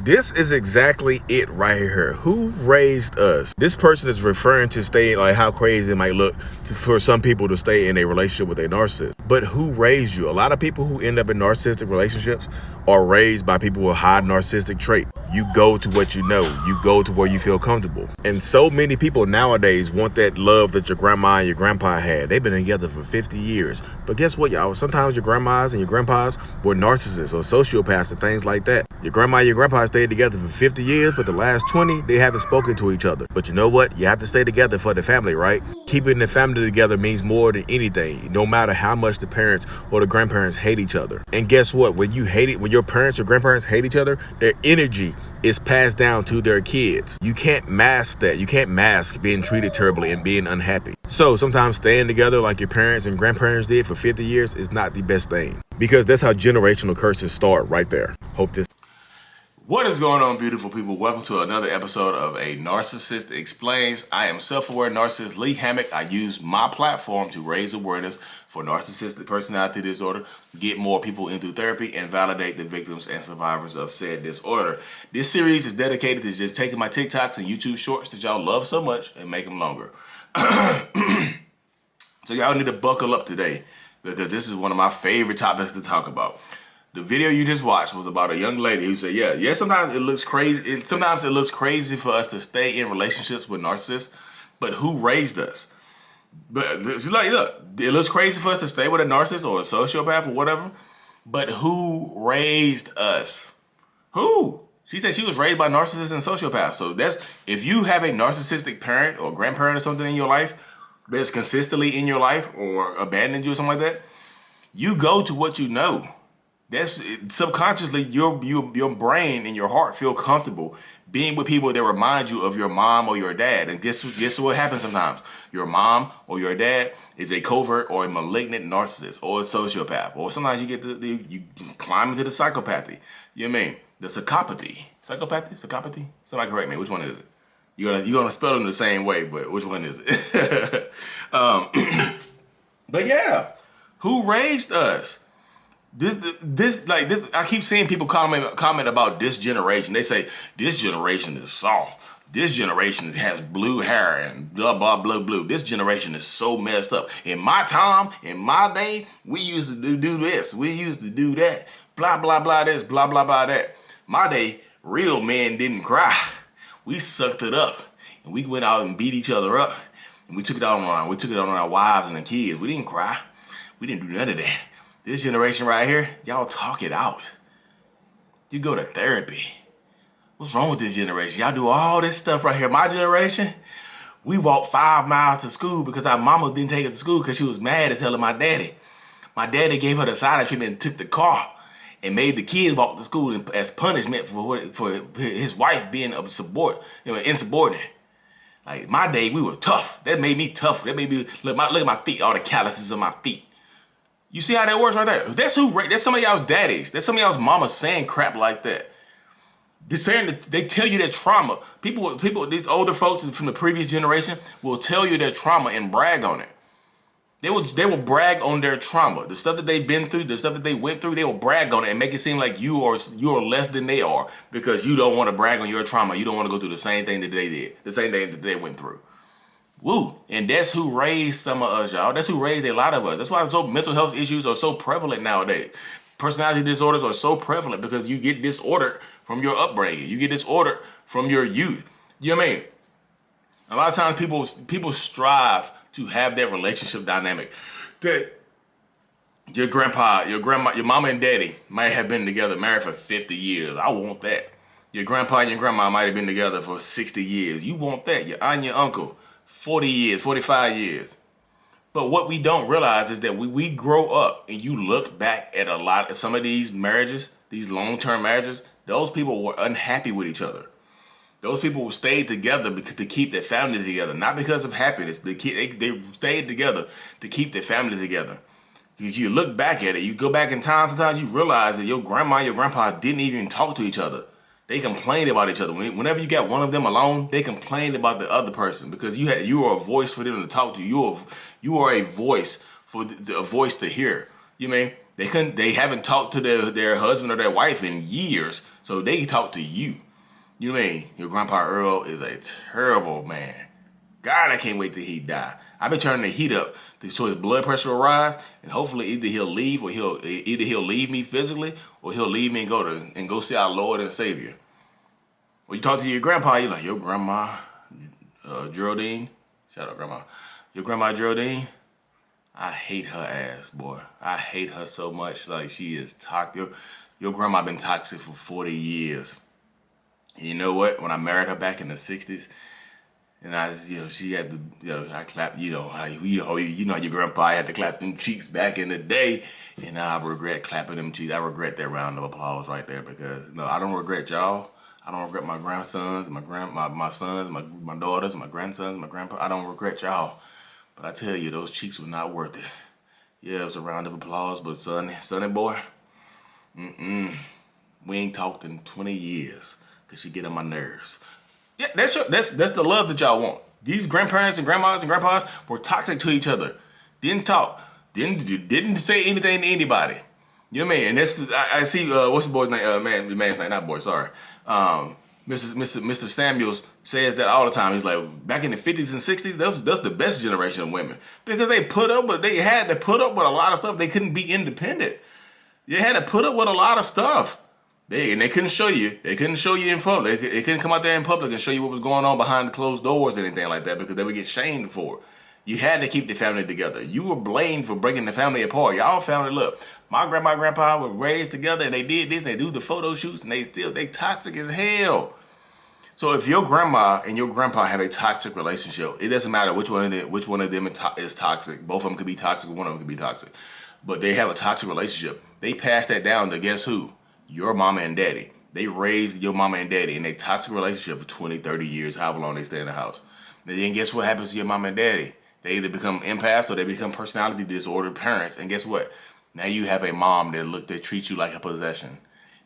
this is exactly it right here. Who raised us? This person is referring to staying, like how crazy it might look for some people to stay in a relationship with a narcissist. But who raised you? A lot of people who end up in narcissistic relationships are raised by people with high narcissistic trait. You go to what you know. You go to where you feel comfortable. And so many people nowadays want that love that your grandma and your grandpa had. They've been together for 50 years. But guess what, y'all? Sometimes your grandmas and your grandpas were narcissists or sociopaths and things like that. Your grandma and your grandpa stayed together for 50 years, but the last 20, they haven't spoken to each other. But you know what? You have to stay together for the family, right? Keeping the family together means more than anything, no matter how much the parents or the grandparents hate each other. And guess what? When your parents or grandparents hate each other, their energy is passed down to their kids. You can't mask that. You can't mask being treated terribly and being unhappy. So sometimes staying together like your parents and grandparents did for 50 years is not the best thing, because that's how generational curses start right there. Hope this. What is going on, beautiful people? Welcome to another episode of A Narcissist Explains. I am self-aware narcissist Lee Hammock. I use my platform to raise awareness for narcissistic personality disorder, get more people into therapy, and validate the victims and survivors of said disorder. This series is dedicated to just taking my TikToks and YouTube shorts that y'all love so much and make them longer. So y'all need to buckle up today, because this is one of my favorite topics to talk about. The video you just watched was about a young lady who said, yeah, sometimes it looks crazy. Sometimes it looks crazy for us to stay in relationships with narcissists, but who raised us? But she's like, look, it looks crazy for us to stay with a narcissist or a sociopath or whatever, but who raised us? Who? She said she was raised by narcissists and sociopaths. So that's, if you have a narcissistic parent or grandparent or something in your life that's consistently in your life or abandoned you or something like that, you go to what you know. That's subconsciously your brain and your heart feel comfortable being with people that remind you of your mom or your dad. And guess what happens sometimes? Your mom or your dad is a covert or a malignant narcissist or a sociopath. Or sometimes you get you climb into the psychopathy. You know what I mean? The psychopathy. Psychopathy? Somebody correct me. Which one is it? You're gonna spell them the same way, but which one is it? But yeah, who raised us? This I keep seeing people comment about this generation. They say this generation is soft. This generation has blue hair and blah blah blah blue. This generation is so messed up. In my time, in my day, we used to do this. We used to do that. Blah blah blah this. Blah blah blah that. My day, real men didn't cry. We sucked it up and we went out and beat each other up. And we took it out on our wives and the kids. We didn't cry. We didn't do none of that. This generation right here, y'all talk it out. You go to therapy. What's wrong with this generation? Y'all do all this stuff right here. My generation, we walked 5 miles to school because our mama didn't take us to school because she was mad as hell at my daddy. My daddy gave her the silent treatment and took the car and made the kids walk to school as punishment for his wife being insubordinate. Like my day, we were tough. That made me tough. That made me look at my feet, all the calluses on my feet. You see how that works right there? That's some of y'all's daddies. That's some of y'all's mamas saying crap like that. They're saying that they tell you their trauma. People, these older folks from the previous generation will tell you their trauma and brag on it. They will brag on their trauma. The stuff that they've been through, the stuff that they went through, they will brag on it and make it seem like you are less than they are because you don't want to brag on your trauma. You don't want to go through the same thing that they did, the same thing that they went through. Woo. And that's who raised some of us, y'all. That's who raised a lot of us. That's why mental health issues are so prevalent nowadays. Personality disorders are so prevalent because you get disordered from your upbringing. You get disordered from your youth. You know what I mean? A lot of times people strive to have that relationship dynamic that your grandpa, your grandma, your mama and daddy might have been together, married for 50 years. I want that. Your grandpa and your grandma might have been together for 60 years. You want that. Your aunt and your uncle. 40 years, 45 years. But what we don't realize is that we grow up and you look back at some of these marriages, these long-term marriages, those people were unhappy with each other. Those people stayed together to keep their family together, not because of happiness. They stayed together to keep their family together. If you look back at it, you go back in time, sometimes you realize that your grandma and your grandpa didn't even talk to each other. They complained about each other. Whenever you got one of them alone, they complained about the other person because you were a voice for them to talk to. You are a voice for a voice to hear. You know what I mean? They haven't talked to their husband or their wife in years, so they talk to you. You know what I mean? Your grandpa Earl is a terrible man. God, I can't wait till he die. I've been turning the heat up so his blood pressure will rise, and hopefully either he'll leave or he'll leave me physically, or he'll leave me and go see our Lord and Savior. When you talk to your grandpa, you're like, your grandma, Geraldine, shout out grandma, your grandma Geraldine, I hate her ass, boy. I hate her so much. Like, she is toxic. Your grandma been toxic for 40 years. And you know what? When I married her back in the 60s, and she had to, I clapped, how your grandpa had to clap them cheeks back in the day, and now I regret clapping them cheeks. I regret that round of applause right there, because no, I don't regret y'all. I don't regret my grandsons, my sons, my daughters, my grandsons, my grandpa. I don't regret y'all, but I tell you, those cheeks were not worth it. Yeah, it was a round of applause, but sonny boy, we ain't talked in 20 years, cause she get on my nerves. Yeah, that's the love that y'all want. These grandparents and grandmas and grandpas were toxic to each other. Didn't talk. Didn't say anything to anybody. You know what I mean? And that's I see what's the boy's name? The man's name, not boy. Sorry. Mr. Samuels says that all the time. He's like, back in the 50s and 60s, that's the best generation of women, because they had to put up with a lot of stuff. They couldn't be independent. They had to put up with a lot of stuff. They couldn't show you. They couldn't show you in public. They couldn't come out there in public and show you what was going on behind the closed doors or anything like that, because they would get shamed for it. You had to keep the family together. You were blamed for breaking the family apart. Y'all family, look, my grandma and grandpa were raised together, and they did this, and they do the photo shoots, and they toxic as hell. So if your grandma and your grandpa have a toxic relationship, it doesn't matter which one of them is toxic. Both of them could be toxic, one of them could be toxic. But they have a toxic relationship. They pass that down to guess who? Your mama and daddy. They raised your mama and daddy in a toxic relationship for 20, 30 years, however long they stay in the house. And then guess what happens to your mama and daddy? They either become empaths or they become personality disordered parents. And guess what? Now you have a mom that treats you like a possession.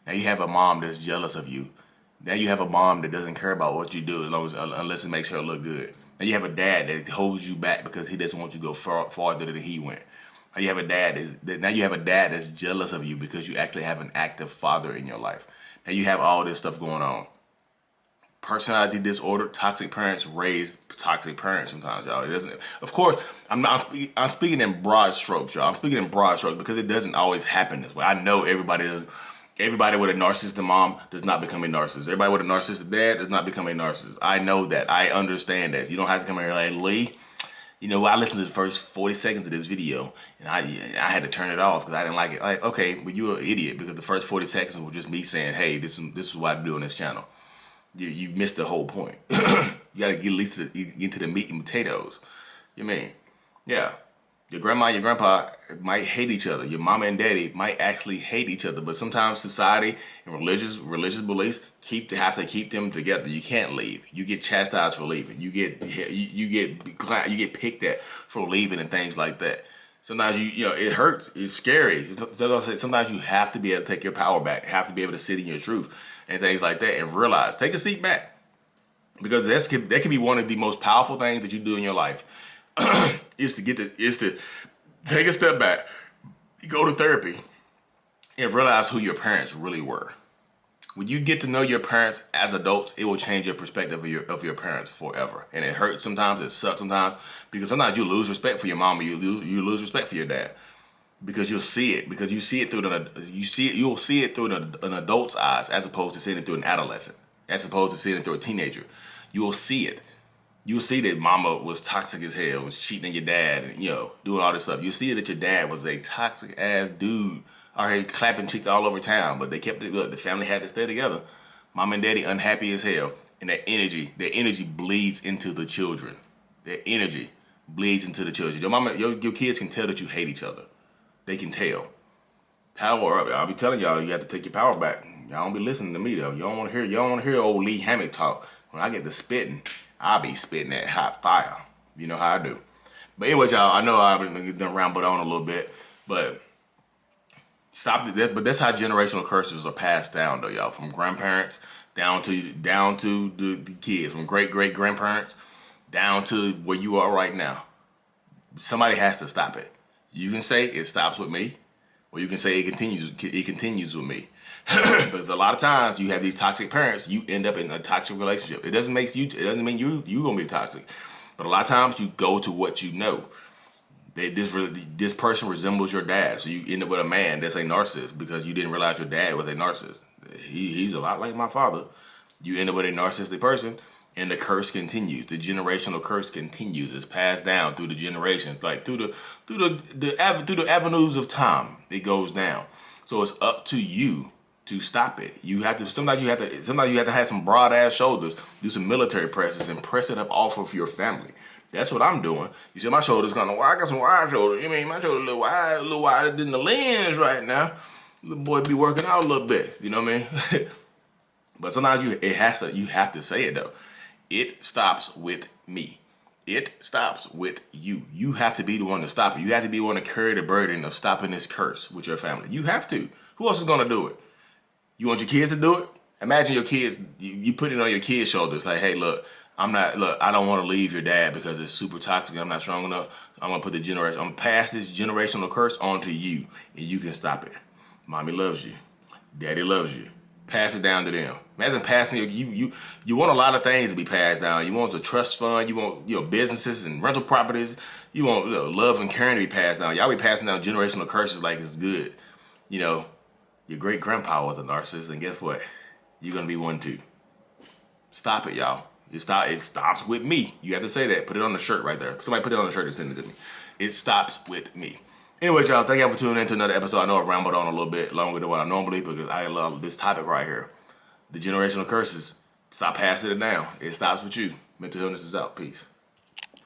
Now you have a mom that's jealous of you. Now you have a mom that doesn't care about what you do unless it makes her look good. Now you have a dad that holds you back because he doesn't want you to go farther than he went. Now you have a dad that's jealous of you because you actually have an active father in your life. Now you have all this stuff going on. Personality disorder, toxic parents raise toxic parents sometimes, y'all. It doesn't. Of course, I'm speaking in broad strokes, y'all. I'm speaking in broad strokes because it doesn't always happen this way. I know everybody with a narcissistic mom does not become a narcissist. Everybody with a narcissistic dad does not become a narcissist. I know that. I understand that. You don't have to come here like, Lee, I listened to the first 40 seconds of this video, and I had to turn it off because I didn't like it. Like, okay, well, you're an idiot, because the first 40 seconds was just me saying, hey, this is what I do on this channel. You missed the whole point. You got to get at least get to the meat and potatoes. You mean? Yeah. Your grandma and your grandpa might hate each other. Your mama and daddy might actually hate each other. But sometimes society and religious beliefs have to keep them together. You can't leave. You get chastised for leaving. You get picked at for leaving and things like that. Sometimes it hurts. It's scary. Sometimes you have to be able to take your power back. You have to be able to sit in your truth and things like that, and realize, take a seat back, because that can be one of the most powerful things that you do in your life. is to take a step back, go to therapy, and realize who your parents really were. When you get to know your parents as adults, it will change your perspective of your parents forever. And it hurts sometimes, it sucks sometimes, because sometimes you lose respect for your mom, or you lose respect for your dad, because you'll see it through an adult's eyes, as opposed to seeing it through an adolescent, as opposed to seeing it through a teenager. You will see it. You'll see that mama was toxic as hell, was cheating on your dad, and doing all this stuff. You see that your dad was a toxic ass dude, out here clapping cheeks all over town, but they kept it. Look, the family had to stay together. Mom and daddy unhappy as hell, and their energy bleeds into the children. Their energy bleeds into the children. Your kids can tell that you hate each other. They can tell. Power up. I'll be telling y'all, you have to take your power back. Y'all don't be listening to me though. You don't want to hear old Lee Hammock talk. When I get to spitting, I'll be spitting that hot fire. You know how I do. But anyways, y'all, I know I've been rambled on a little bit, but stop that. But that's how generational curses are passed down though, y'all. From grandparents down to the kids, from great grandparents down to where you are right now. Somebody has to stop it. You can say it stops with me. Or you can say it continues with me. Because a lot of times you have these toxic parents, you end up in a toxic relationship. It doesn't mean you gonna be toxic. But a lot of times you go to what you know. This person resembles your dad, so you end up with a man that's a narcissist because you didn't realize your dad was a narcissist. He's a lot like my father. You end up with a narcissistic person, and the curse continues. The generational curse continues. It's passed down through the generations, like through the avenues of time. It goes down. So it's up to you to stop it. Sometimes you have to have some broad ass shoulders, do some military presses, and press it up off of your family. That's what I'm doing. You see, my shoulders kind of wide. I got some wide shoulders. You mean my shoulders a little wider than the lens right now. Little boy be working out a little bit. You know what I mean? But sometimes you have to say it though. It stops with me. It stops with you. You have to be the one to stop it. You have to be the one to carry the burden of stopping this curse with your family. You have to. Who else is gonna do it? You want your kids to do it? Imagine your kids. You put it on your kids' shoulders. Like, hey, look. I don't want to leave your dad because it's super toxic. I'm not strong enough. I'm going to pass this generational curse on to you, and you can stop it. Mommy loves you. Daddy loves you. Pass it down to them. Imagine passing you want a lot of things to be passed down. You want the trust fund. You want businesses and rental properties. You want love and caring to be passed down. Y'all be passing down generational curses like it's good. Your great grandpa was a narcissist, and guess what? You're going to be one too. Stop it, y'all. It stops with me. You have to say that. Put it on the shirt right there. Somebody put it on the shirt and send it to me. It stops with me. Anyway, y'all, thank y'all for tuning in to another episode. I know I rambled on a little bit longer than what I normally because I love this topic right here. The generational curses. Stop passing it down. It stops with you. Mental Healness is out. Peace.